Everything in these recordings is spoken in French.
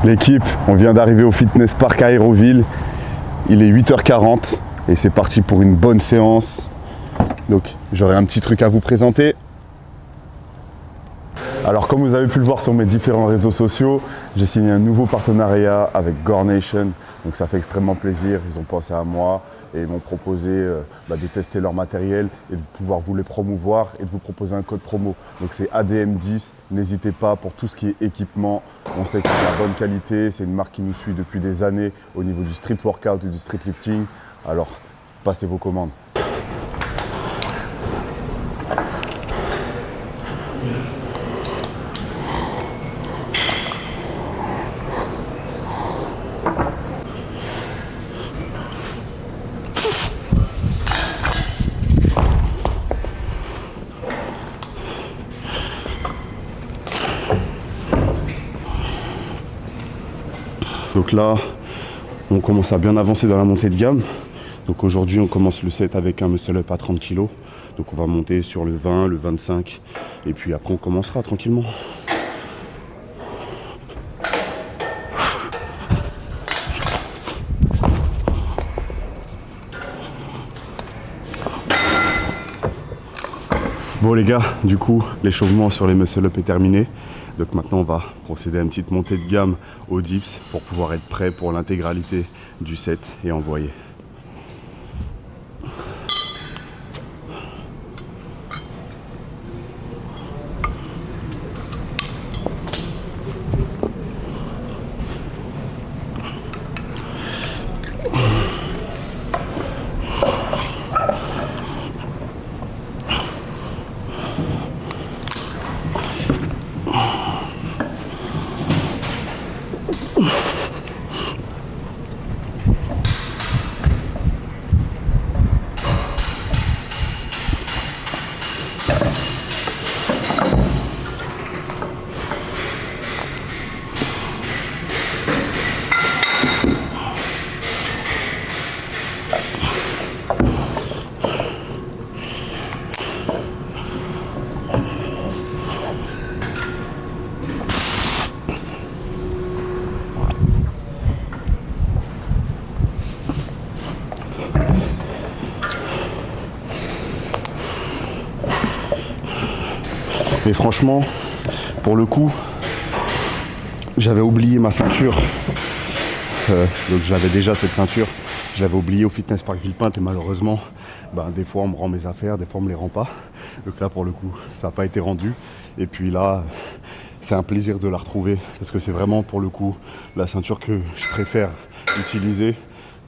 L'équipe, on vient d'arriver au Fitness Park Aéroville. Il est 8h40 et c'est parti pour une bonne séance. Donc j'aurai un petit truc à vous présenter. Alors comme vous avez pu le voir sur mes différents réseaux sociaux, j'ai signé un nouveau partenariat avec Gore Nation. Donc ça fait extrêmement plaisir, ils ont pensé à moi et ils m'ont proposé de tester leur matériel et de pouvoir vous les promouvoir et de vous proposer un code promo. Donc c'est ADM10, n'hésitez pas pour tout ce qui est équipement. On sait que c'est de la bonne qualité, c'est une marque qui nous suit depuis des années au niveau du street workout et du street lifting. Alors passez vos commandes. Donc là, on commence à bien avancer dans la montée de gamme. Donc aujourd'hui, on commence le set avec un muscle up à 30 kg. Donc on va monter sur le 20, le 25. Et puis après, on commencera tranquillement. Bon les gars, du coup, l'échauffement sur les muscle up est terminé. Donc maintenant on va procéder à une petite montée de gamme aux dips pour pouvoir être prêt pour l'intégralité du set et envoyer. Mais franchement, pour le coup, j'avais oublié ma ceinture. Donc j'avais déjà cette ceinture. Je l'avais oubliée au Fitness Park Villepinte et malheureusement, des fois on me rend mes affaires, des fois on me les rend pas. Donc là pour le coup, ça n'a pas été rendu. Et puis là, c'est un plaisir de la retrouver parce que c'est vraiment pour le coup la ceinture que je préfère utiliser.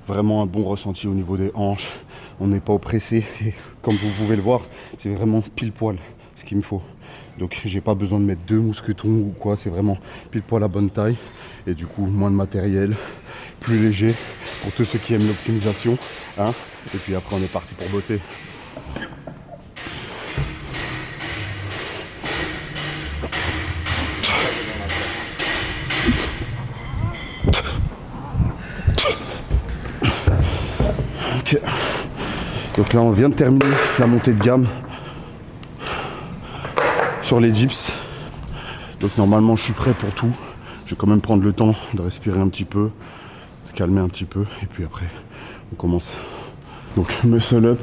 Vraiment un bon ressenti au niveau des hanches. On n'est pas oppressé et comme vous pouvez le voir, c'est vraiment pile poil ce qu'il me faut. Donc j'ai pas besoin de mettre 2 mousquetons ou quoi, c'est vraiment pile poil la bonne taille. Et du coup moins de matériel, plus léger pour tous ceux qui aiment l'optimisation. Hein. Et puis après on est parti pour bosser. Ok. Donc là on vient de terminer la montée de gamme sur les dips. Donc normalement je suis prêt pour tout. Je vais quand même prendre le temps de respirer un petit peu, de calmer un petit peu et puis après on commence. Donc muscle up,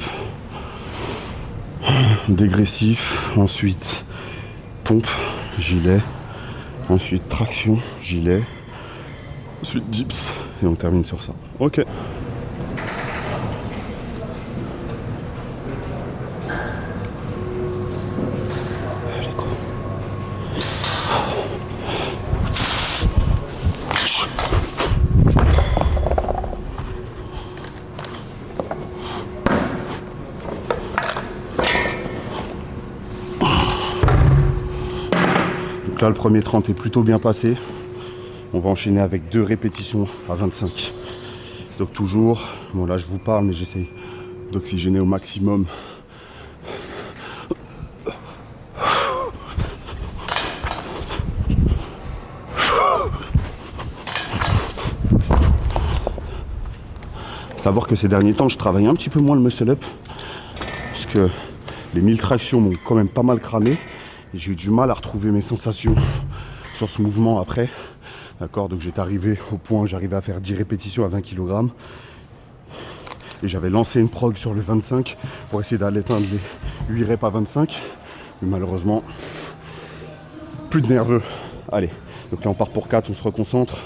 dégressif, ensuite pompe, gilet, ensuite traction, gilet, ensuite dips et on termine sur ça. Ok. Donc là le premier 30 est plutôt bien passé. On va enchaîner avec 2 répétitions à 25. Donc toujours, bon là je vous parle mais j'essaye d'oxygéner au maximum. Savoir que ces derniers temps je travaille un petit peu moins le muscle up parce que les 1000 tractions m'ont quand même pas mal cramé et j'ai eu du mal à retrouver mes sensations sur ce mouvement après. D'accord, donc j'étais arrivé au point où j'arrivais à faire 10 répétitions à 20 kg. Et j'avais lancé une prog sur le 25 pour essayer d'aller atteindre les 8 reps à 25. Mais malheureusement, plus de nerveux. Allez, donc là on part pour 4, on se reconcentre.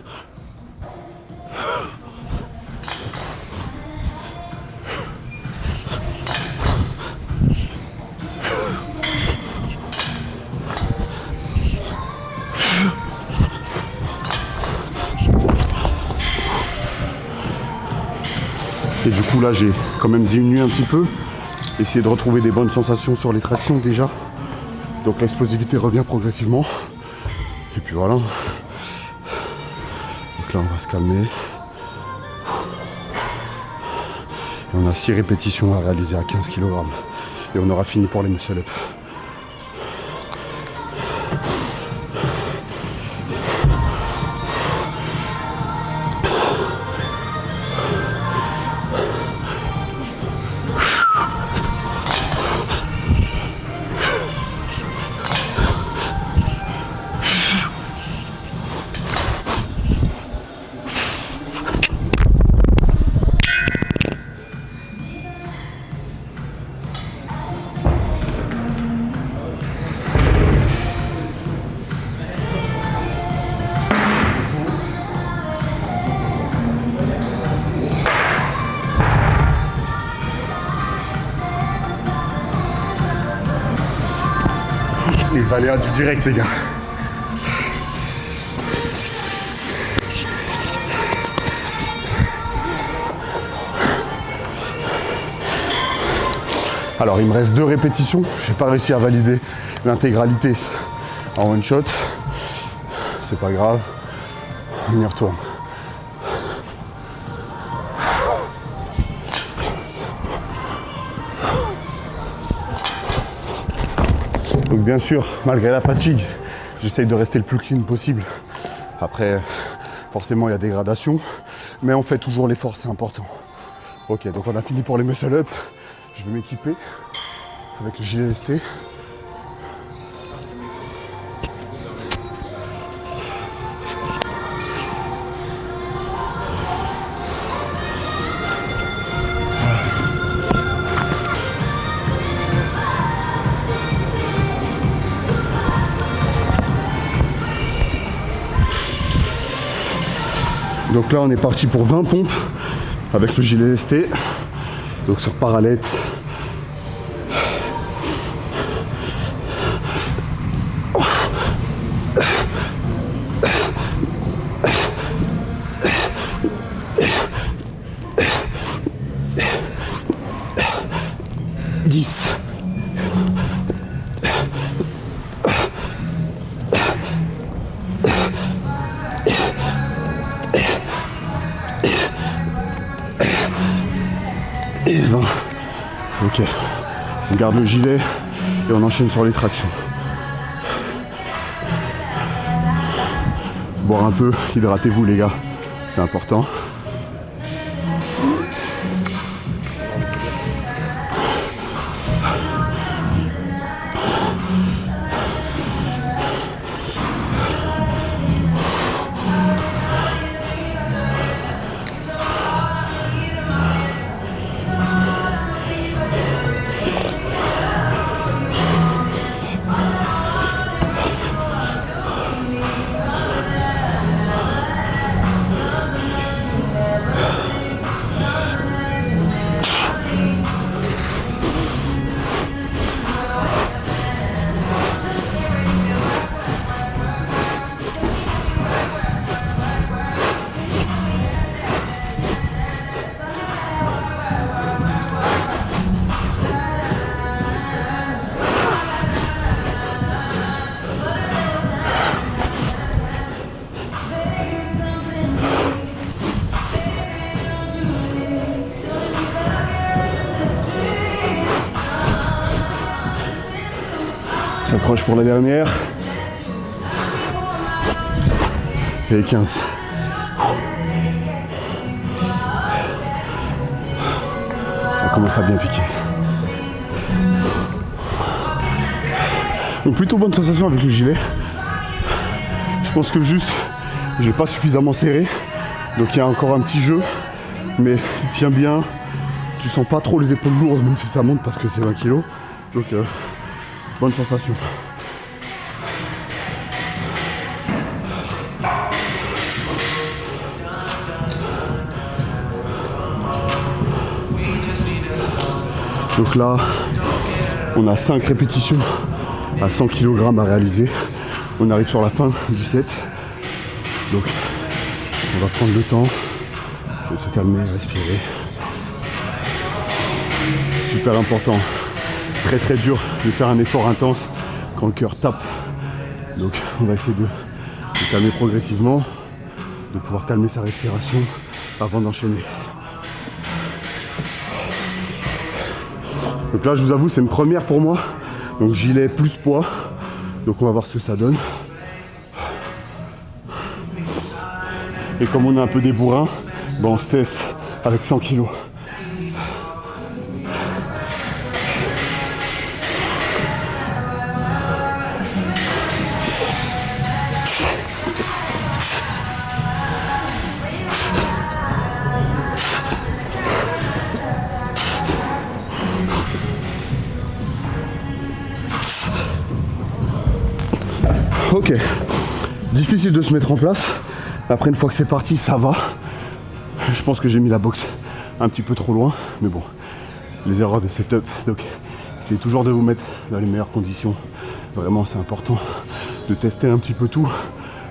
Et du coup là j'ai quand même diminué un petit peu, essayé de retrouver des bonnes sensations sur les tractions déjà. Donc l'explosivité revient progressivement. Et puis voilà. Donc là on va se calmer. Et on a 6 répétitions à réaliser à 15 kg. Et on aura fini pour les muscle-up. Les aléas du direct, les gars. Alors il me reste 2 répétitions. J'ai pas réussi à valider l'intégralité en one shot. C'est pas grave. On y retourne. Donc bien sûr, malgré la fatigue, j'essaye de rester le plus clean possible. Après, forcément, il y a des gradations, mais on fait toujours l'effort, c'est important. Ok, donc on a fini pour les muscle-up. Je vais m'équiper avec le gilet ST. Donc là on est parti pour 20 pompes avec le gilet ST. Donc sur parallèle. Et 20. Ok. On garde le gilet et on enchaîne sur les tractions. Boire un peu, hydratez-vous les gars, c'est important. S'approche pour la dernière. Et 15. Ça commence à bien piquer. Donc plutôt bonne sensation avec le gilet. Je pense que juste Je l'ai pas suffisamment serré. Donc il y a encore un petit jeu. Mais il tient bien. Tu sens pas trop les épaules lourdes, même si ça monte parce que c'est 20 kg. Donc bonne sensation. Donc là, on a 5 répétitions à 100 kg à réaliser. On arrive sur la fin du set. Donc on va prendre le temps, essayer de se calmer, respirer. Super important, très très dur de faire un effort intense quand le cœur tape. Donc on va essayer de calmer progressivement, de pouvoir calmer sa respiration avant d'enchaîner. Donc là je vous avoue c'est une première pour moi, donc gilet plus poids, donc on va voir ce que ça donne. Et comme on est un peu des bourrins, on se teste avec 100 kg. Ok, difficile de se mettre en place. Après une fois que c'est parti, ça va. Je pense que j'ai mis la boxe un petit peu trop loin, mais bon, les erreurs des setups. Donc, essayez toujours de vous mettre dans les meilleures conditions. Vraiment, c'est important de tester un petit peu tout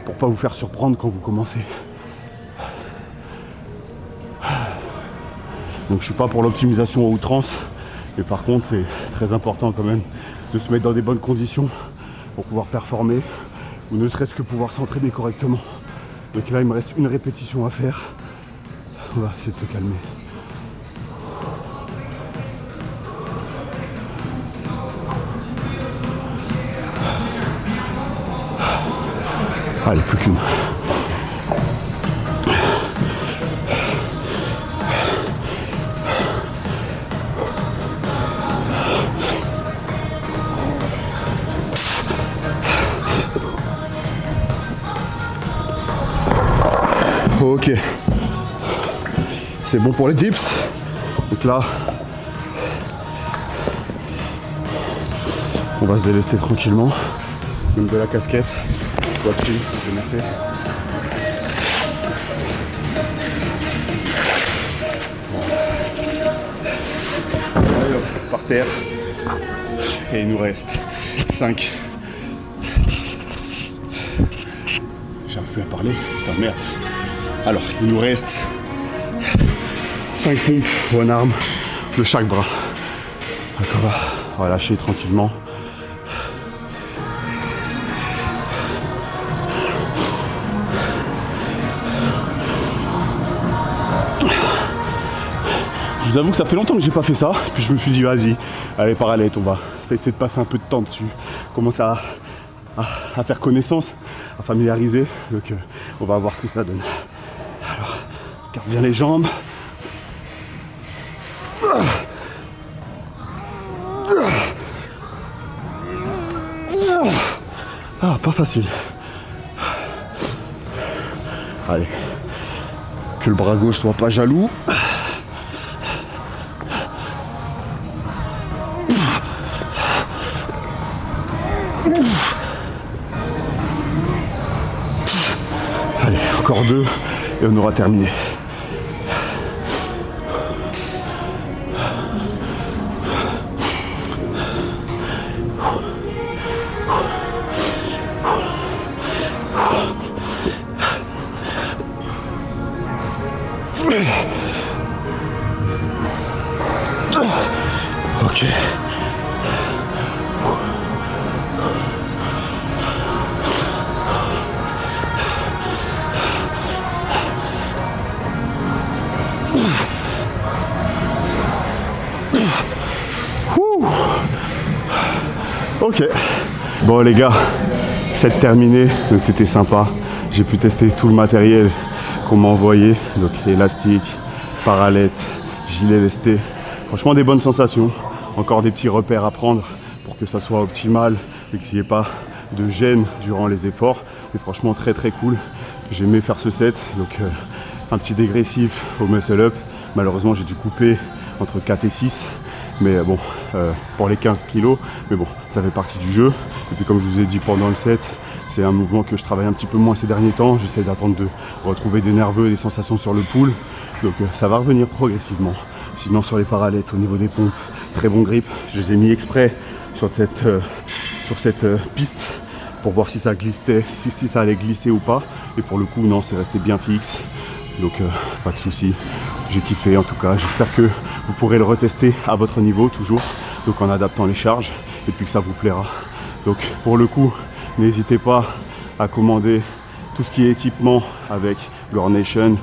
pour pas vous faire surprendre quand vous commencez. Donc, je suis pas pour l'optimisation à outrance, mais par contre, c'est très important quand même de se mettre dans des bonnes conditions pour pouvoir performer ou ne serait-ce que pouvoir s'entraîner correctement. Donc là, il me reste une répétition à faire. On va essayer de se calmer. Allez, plus qu'une. Ok, c'est bon pour les dips. Donc là, on va se délester tranquillement. Même de la casquette, soit pris, merci. Allez hop, par terre. Et il nous reste 5. J'arrive plus à parler, putain merde. Alors, il nous reste 5 pompes one arm de chaque bras. D'accord, on va lâcher tranquillement. Je vous avoue que ça fait longtemps que j'ai pas fait ça. Puis je me suis dit, vas-y, allez, parallèle, on va essayer de passer un peu de temps dessus. Commencer à faire connaissance, à familiariser. Donc, on va voir ce que ça donne. Alors, garde bien les jambes. Ah, pas facile. Allez. Que le bras gauche soit pas jaloux. Allez, encore 2 et on aura terminé. Ok. Ok. Bon les gars, c'est terminé, donc c'était sympa. J'ai pu tester tout le matériel qu'on m'a envoyé, donc élastique, parallèle, gilet lesté. Franchement des bonnes sensations. Encore des petits repères à prendre pour que ça soit optimal et qu'il n'y ait pas de gêne durant les efforts. Mais franchement très très cool. j'aimais faire ce set, donc un petit dégressif au muscle up. Malheureusement j'ai dû couper entre 4 et 6, mais bon, pour les 15 kilos, mais bon, ça fait partie du jeu. Et puis comme je vous ai dit pendant le set, c'est un mouvement que je travaille un petit peu moins ces derniers temps. J'essaie d'attendre de retrouver des nerveux et des sensations sur le pull, donc ça va revenir progressivement. Sinon sur les parallèles, au niveau des pompes, très bon grip. Je les ai mis exprès sur cette piste pour voir si ça glissait, si ça allait glisser ou pas. Et pour le coup, non, c'est resté bien fixe. Donc pas de souci. J'ai kiffé en tout cas. J'espère que vous pourrez le retester à votre niveau toujours. Donc en adaptant les charges et puis que ça vous plaira. Donc pour le coup, n'hésitez pas à commander tout ce qui est équipement avec Gore Nation,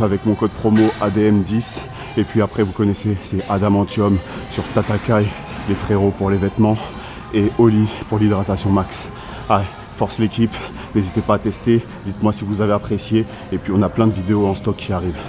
avec mon code promo ADM10. Et puis après, vous connaissez, c'est Adamantium sur Tatakai, les frérots pour les vêtements, et Oli pour l'hydratation max. Allez, force l'équipe, n'hésitez pas à tester, dites-moi si vous avez apprécié, et puis on a plein de vidéos en stock qui arrivent.